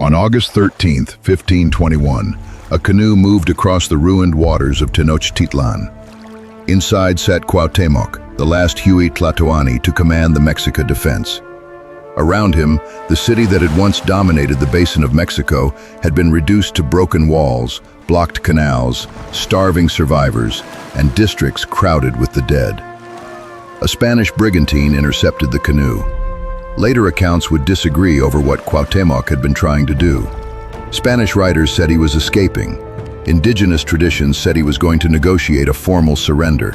On August 13, 1521, a canoe moved across the ruined waters of Tenochtitlan. Inside sat Cuauhtemoc, the last Huey Tlatoani to command the Mexica defense. Around him, the city that had once dominated the Basin of Mexico had been reduced to broken walls, blocked canals, starving survivors, and districts crowded with the dead. A Spanish brigantine intercepted the canoe. Later accounts would disagree over what Cuauhtemoc had been trying to do. Spanish writers said he was escaping. Indigenous traditions said he was going to negotiate a formal surrender.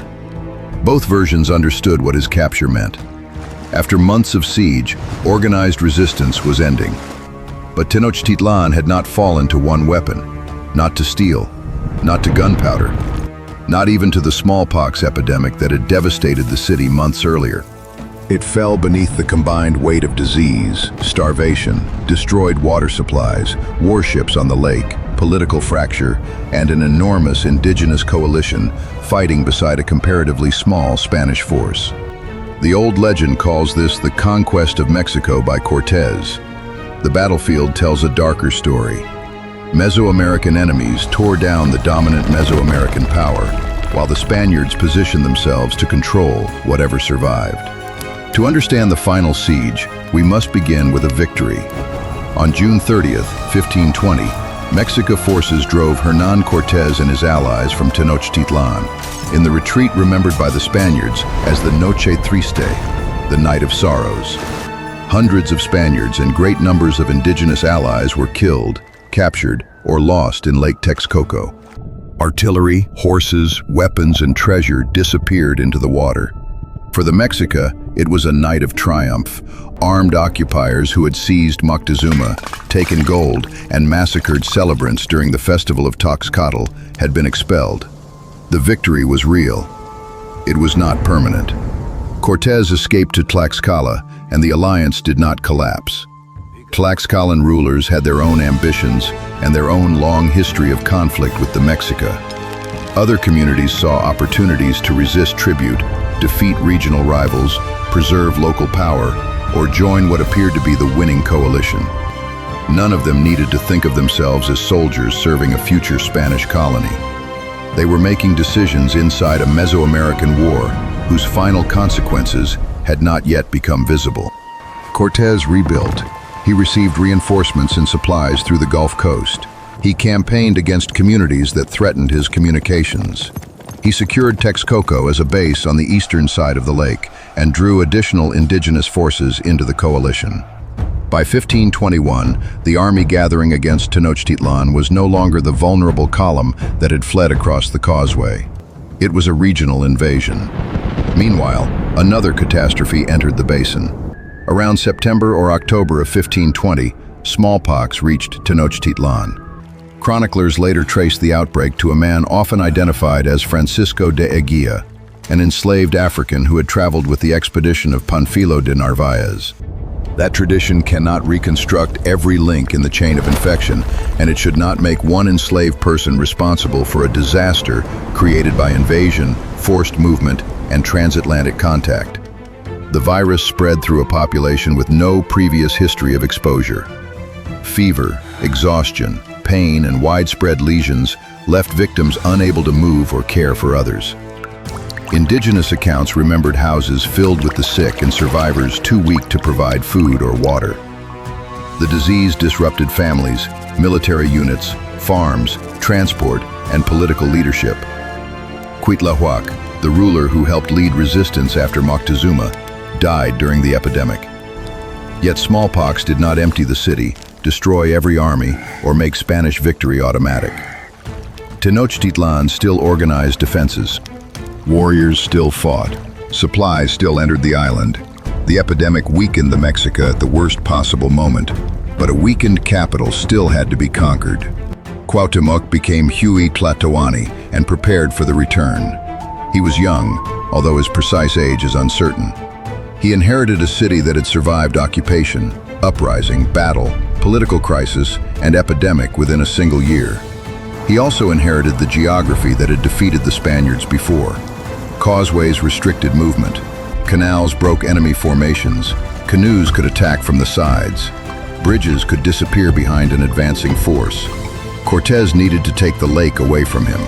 Both versions understood what his capture meant. After months of siege, organized resistance was ending. But Tenochtitlan had not fallen to one weapon, not to steel, not to gunpowder, not even to the smallpox epidemic that had devastated the city months earlier. It fell beneath the combined weight of disease, starvation, destroyed water supplies, warships on the lake, political fracture, and an enormous indigenous coalition fighting beside a comparatively small Spanish force. The old legend calls this the conquest of Mexico by Cortes. The battlefield tells a darker story. Mesoamerican enemies tore down the dominant Mesoamerican power, while the Spaniards positioned themselves to control whatever survived. To understand the final siege, we must begin with a victory. On June 30th, 1520, Mexican forces drove Hernán Cortés and his allies from Tenochtitlan, in the retreat remembered by the Spaniards as the Noche Triste, the Night of Sorrows. Hundreds of Spaniards and great numbers of indigenous allies were killed, captured, or lost in Lake Texcoco. Artillery, horses, weapons, and treasure disappeared into the water. For the Mexica, it was a night of triumph. Armed occupiers who had seized Moctezuma, taken gold, and massacred celebrants during the festival of Texcoco had been expelled. The victory was real. It was not permanent. Cortés escaped to Tlaxcala, and the alliance did not collapse. Tlaxcalan rulers had their own ambitions and their own long history of conflict with the Mexica. Other communities saw opportunities to resist tribute, defeat regional rivals, preserve local power, or join what appeared to be the winning coalition. None of them needed to think of themselves as soldiers serving a future Spanish colony. They were making decisions inside a Mesoamerican war whose final consequences had not yet become visible. Cortés rebuilt. He received reinforcements and supplies through the Gulf Coast. He campaigned against communities that threatened his communications. He secured Texcoco as a base on the eastern side of the lake and drew additional indigenous forces into the coalition. By 1521, the army gathering against Tenochtitlan was no longer the vulnerable column that had fled across the causeway. It was a regional invasion. Meanwhile, another catastrophe entered the basin. Around September or October of 1520, smallpox reached Tenochtitlan. Chroniclers later traced the outbreak to a man often identified as Francisco de Eguía, an enslaved African who had traveled with the expedition of Panfilo de Narvaez. That tradition cannot reconstruct every link in the chain of infection, and it should not make one enslaved person responsible for a disaster created by invasion, forced movement, and transatlantic contact. The virus spread through a population with no previous history of exposure. Fever, exhaustion, pain, and widespread lesions left victims unable to move or care for others. Indigenous accounts remembered houses filled with the sick and survivors too weak to provide food or water. The disease disrupted families, military units, farms, transport, and political leadership. Cuauhtemoc, the ruler who helped lead resistance after Moctezuma, died during the epidemic. Yet smallpox did not empty the city, destroy every army, or make Spanish victory automatic. Tenochtitlan still organized defenses. Warriors still fought. Supplies still entered the island. The epidemic weakened the Mexica at the worst possible moment, but a weakened capital still had to be conquered. Cuauhtemoc became Huey Tlatoani and prepared for the return. He was young, although his precise age is uncertain. He inherited a city that had survived occupation, uprising, battle, political crisis, and epidemic within a single year. He also inherited the geography that had defeated the Spaniards before. Causeways restricted movement. Canals broke enemy formations. Canoes could attack from the sides. Bridges could disappear behind an advancing force. Cortés needed to take the lake away from him.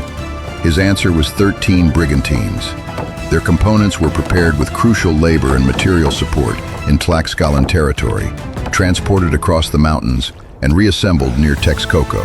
His answer was 13 brigantines. Their components were prepared with crucial labor and material support in Tlaxcalan territory, transported across the mountains, and reassembled near Texcoco.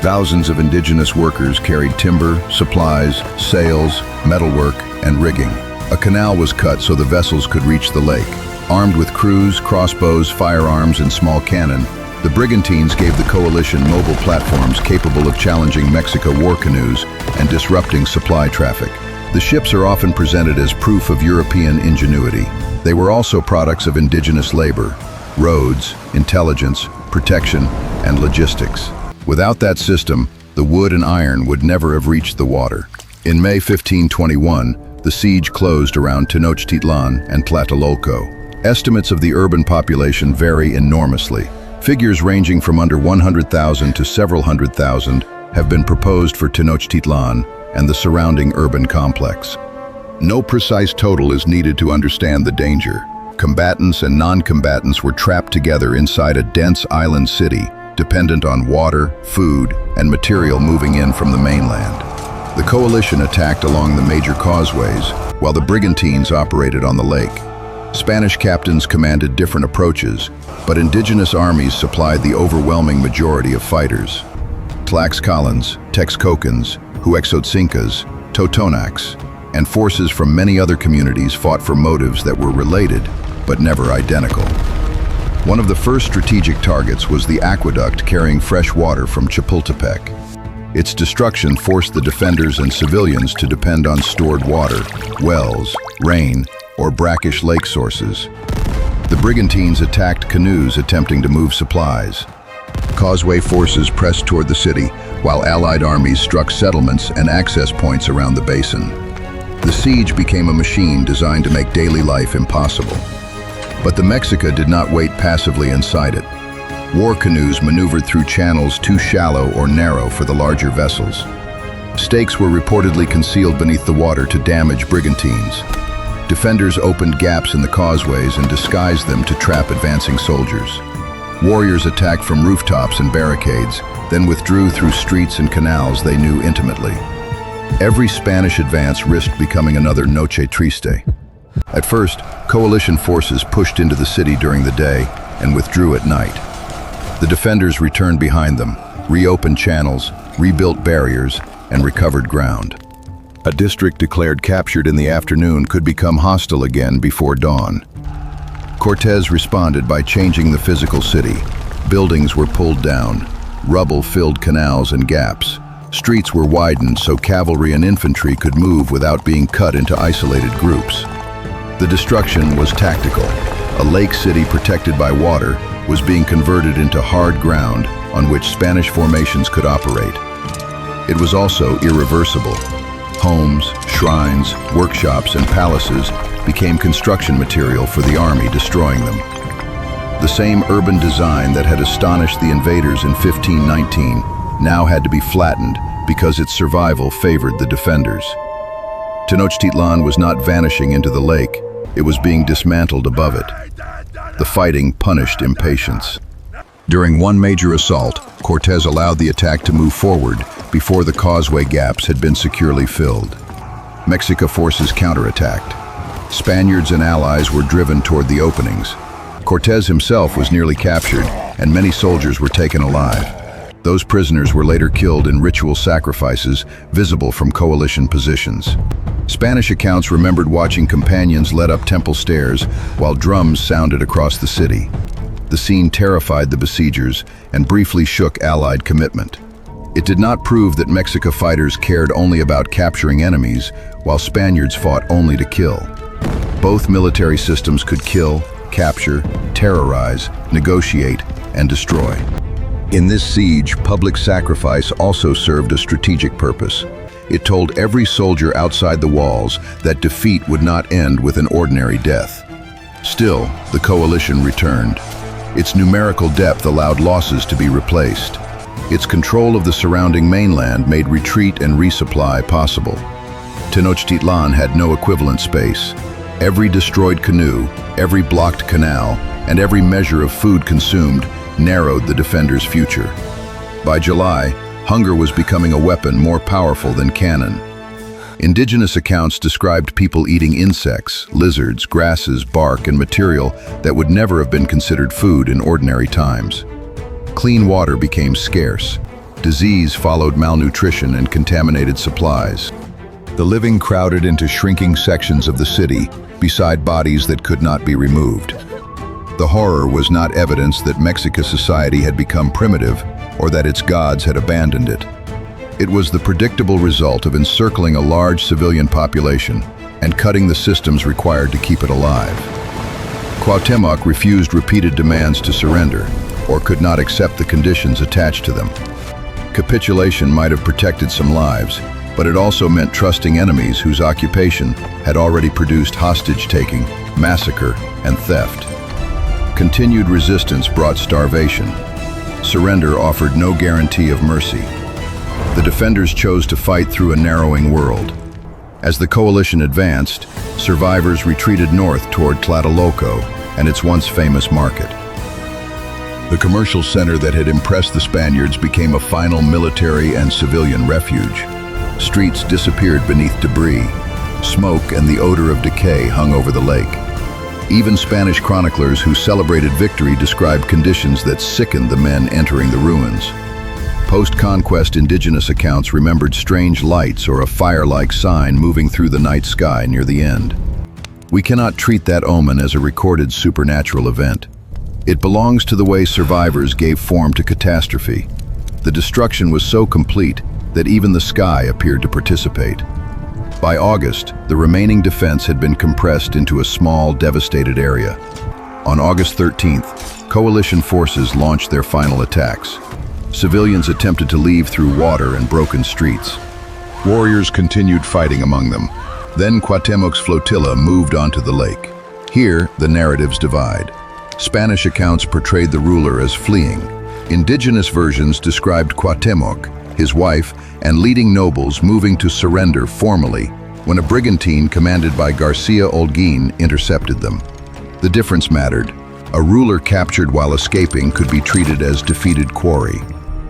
Thousands of indigenous workers carried timber, supplies, sails, metalwork, and rigging. A canal was cut so the vessels could reach the lake. Armed with crews, crossbows, firearms, and small cannon, the brigantines gave the coalition mobile platforms capable of challenging Mexico war canoes and disrupting supply traffic. The ships are often presented as proof of European ingenuity. They were also products of indigenous labor, roads, intelligence, protection, and logistics. Without that system, the wood and iron would never have reached the water. In May 1521, the siege closed around Tenochtitlan and Tlatelolco. Estimates of the urban population vary enormously. Figures ranging from under 100,000 to several hundred thousand have been proposed for Tenochtitlan and the surrounding urban complex. No precise total is needed to understand the danger. Combatants and non-combatants were trapped together inside a dense island city, dependent on water, food, and material moving in from the mainland. The coalition attacked along the major causeways, while the brigantines operated on the lake. Spanish captains commanded different approaches, but indigenous armies supplied the overwhelming majority of fighters. Tlaxcalans, Texcocans, Huexotzincas, Totonacs, and forces from many other communities fought for motives that were related, but never identical. One of the first strategic targets was the aqueduct carrying fresh water from Chapultepec. Its destruction forced the defenders and civilians to depend on stored water, wells, rain, or brackish lake sources. The brigantines attacked canoes attempting to move supplies. Causeway forces pressed toward the city, while Allied armies struck settlements and access points around the basin. The siege became a machine designed to make daily life impossible. But the Mexica did not wait passively inside it. War canoes maneuvered through channels too shallow or narrow for the larger vessels. Stakes were reportedly concealed beneath the water to damage brigantines. Defenders opened gaps in the causeways and disguised them to trap advancing soldiers. Warriors attacked from rooftops and barricades, then withdrew through streets and canals they knew intimately. Every Spanish advance risked becoming another Noche Triste. At first, coalition forces pushed into the city during the day and withdrew at night. The defenders returned behind them, reopened channels, rebuilt barriers, and recovered ground. A district declared captured in the afternoon could become hostile again before dawn. Cortés responded by changing the physical city. Buildings were pulled down, rubble filled canals and gaps. Streets were widened so cavalry and infantry could move without being cut into isolated groups. The destruction was tactical. A lake city protected by water was being converted into hard ground on which Spanish formations could operate. It was also irreversible. Homes, shrines, workshops, and palaces became construction material for the army, destroying them. The same urban design that had astonished the invaders in 1519 now had to be flattened because its survival favored the defenders. Tenochtitlan was not vanishing into the lake, it was being dismantled above it. The fighting punished impatience. During one major assault, Cortés allowed the attack to move forward before the causeway gaps had been securely filled. Mexico forces counterattacked. Spaniards and allies were driven toward the openings. Cortés himself was nearly captured, and many soldiers were taken alive. Those prisoners were later killed in ritual sacrifices visible from coalition positions. Spanish accounts remembered watching companions led up temple stairs while drums sounded across the city. The scene terrified the besiegers and briefly shook Allied commitment. It did not prove that Mexico fighters cared only about capturing enemies, while Spaniards fought only to kill. Both military systems could kill, capture, terrorize, negotiate, and destroy. In this siege, public sacrifice also served a strategic purpose. It told every soldier outside the walls that defeat would not end with an ordinary death. Still, the coalition returned. Its numerical depth allowed losses to be replaced. Its control of the surrounding mainland made retreat and resupply possible. Tenochtitlan had no equivalent space. Every destroyed canoe, every blocked canal, and every measure of food consumed narrowed the defenders' future. By July, hunger was becoming a weapon more powerful than cannon. Indigenous accounts described people eating insects, lizards, grasses, bark, and material that would never have been considered food in ordinary times. Clean water became scarce. Disease followed malnutrition and contaminated supplies. The living crowded into shrinking sections of the city, beside bodies that could not be removed. The horror was not evidence that Mexican society had become primitive or that its gods had abandoned it. It was the predictable result of encircling a large civilian population and cutting the systems required to keep it alive. Cuauhtemoc refused repeated demands to surrender, or could not accept the conditions attached to them. Capitulation might have protected some lives, but it also meant trusting enemies whose occupation had already produced hostage-taking, massacre, and theft. Continued resistance brought starvation. Surrender offered no guarantee of mercy. The defenders chose to fight through a narrowing world. As the coalition advanced, survivors retreated north toward Tlatelolco and its once famous market. The commercial center that had impressed the Spaniards became a final military and civilian refuge. Streets disappeared beneath debris. Smoke and the odor of decay hung over the lake. Even Spanish chroniclers who celebrated victory described conditions that sickened the men entering the ruins. Post-conquest indigenous accounts remembered strange lights or a fire-like sign moving through the night sky near the end. We cannot treat that omen as a recorded supernatural event. It belongs to the way survivors gave form to catastrophe. The destruction was so complete that even the sky appeared to participate. By August, the remaining defense had been compressed into a small, devastated area. On August 13th, coalition forces launched their final attacks. Civilians attempted to leave through water and broken streets. Warriors continued fighting among them. Then Cuauhtémoc's flotilla moved onto the lake. Here, the narratives divide. Spanish accounts portrayed the ruler as fleeing. Indigenous versions described Cuauhtémoc, his wife, and leading nobles moving to surrender formally when a brigantine commanded by Garcia Holguin intercepted them. The difference mattered. A ruler captured while escaping could be treated as defeated quarry.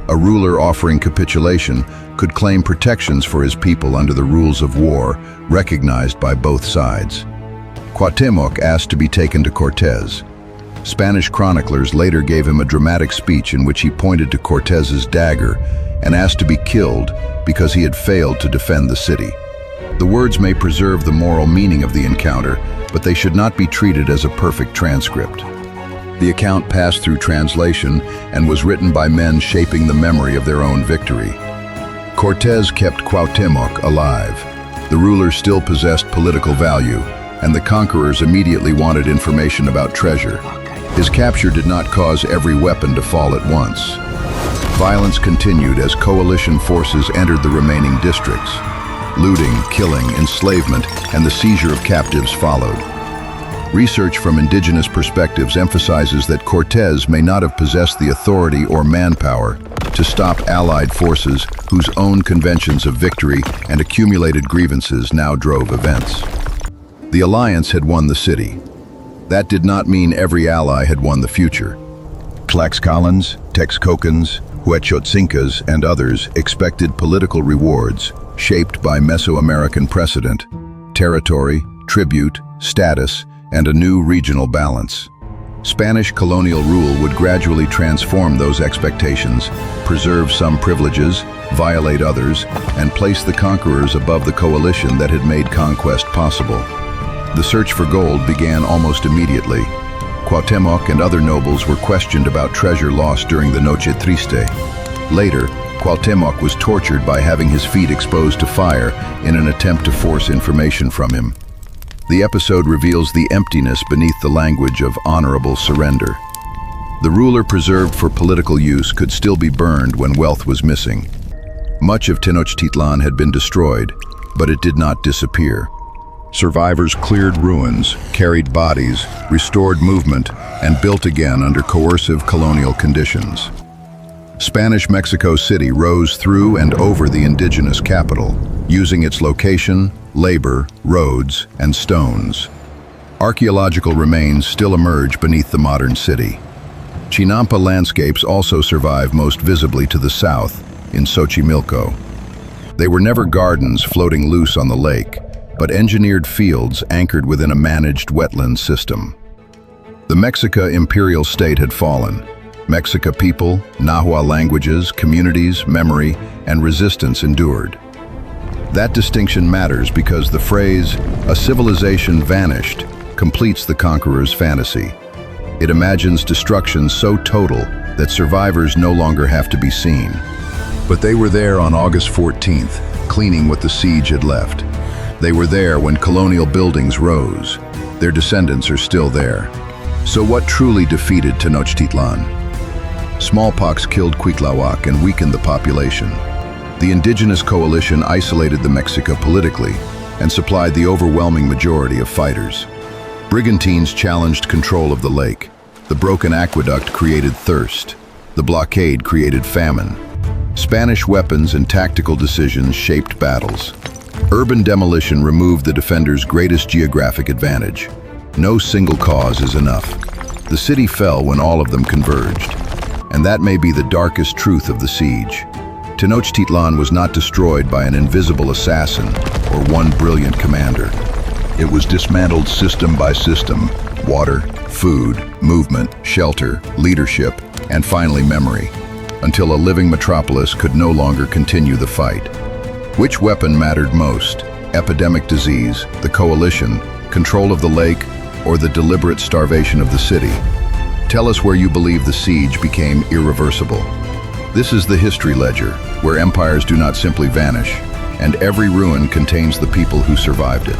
A ruler offering capitulation could claim protections for his people under the rules of war, recognized by both sides. Cuauhtémoc asked to be taken to Cortés. Spanish chroniclers later gave him a dramatic speech in which he pointed to Cortés's dagger and asked to be killed because he had failed to defend the city. The words may preserve the moral meaning of the encounter, but they should not be treated as a perfect transcript. The account passed through translation and was written by men shaping the memory of their own victory. Cortés kept Cuauhtémoc alive. The ruler still possessed political value, and the conquerors immediately wanted information about treasure. His capture did not cause every weapon to fall at once. Violence continued as coalition forces entered the remaining districts. Looting, killing, enslavement, and the seizure of captives followed. Research from indigenous perspectives emphasizes that Cortés may not have possessed the authority or manpower to stop allied forces whose own conventions of victory and accumulated grievances now drove events. The alliance had won the city. That did not mean every ally had won the future. Tlaxcalans, Texcocans, Huexotzincas, and others expected political rewards shaped by Mesoamerican precedent, territory, tribute, status, and a new regional balance. Spanish colonial rule would gradually transform those expectations, preserve some privileges, violate others, and place the conquerors above the coalition that had made conquest possible. The search for gold began almost immediately. Cuauhtémoc and other nobles were questioned about treasure lost during the Noche Triste. Later, Cuauhtémoc was tortured by having his feet exposed to fire in an attempt to force information from him. The episode reveals the emptiness beneath the language of honorable surrender. The ruler preserved for political use could still be burned when wealth was missing. Much of Tenochtitlan had been destroyed, but it did not disappear. Survivors cleared ruins, carried bodies, restored movement, and built again under coercive colonial conditions. Spanish Mexico City rose through and over the indigenous capital, using its location, labor, roads, and stones. Archaeological remains still emerge beneath the modern city. Chinampa landscapes also survive most visibly to the south, in Xochimilco. They were never gardens floating loose on the lake, but engineered fields anchored within a managed wetland system. The Mexica imperial state had fallen. Mexica people, Nahua languages, communities, memory, and resistance endured. That distinction matters because the phrase, "a civilization vanished," completes the conqueror's fantasy. It imagines destruction so total that survivors no longer have to be seen. But they were there on August 14th, cleaning what the siege had left. They were there when colonial buildings rose. Their descendants are still there. So what truly defeated Tenochtitlan? Smallpox killed Cuauhtemoc and weakened the population. The indigenous coalition isolated the Mexica politically and supplied the overwhelming majority of fighters. Brigantines challenged control of the lake. The broken aqueduct created thirst. The blockade created famine. Spanish weapons and tactical decisions shaped battles. Urban demolition removed the defenders' greatest geographic advantage. No single cause is enough. The city fell when all of them converged. And that may be the darkest truth of the siege. Tenochtitlan was not destroyed by an invisible assassin or one brilliant commander. It was dismantled system by system: water, food, movement, shelter, leadership, and finally memory, until a living metropolis could no longer continue the fight. Which weapon mattered most? Epidemic disease, the coalition, control of the lake, or the deliberate starvation of the city? Tell us where you believe the siege became irreversible. This is the history ledger, where empires do not simply vanish, and every ruin contains the people who survived it.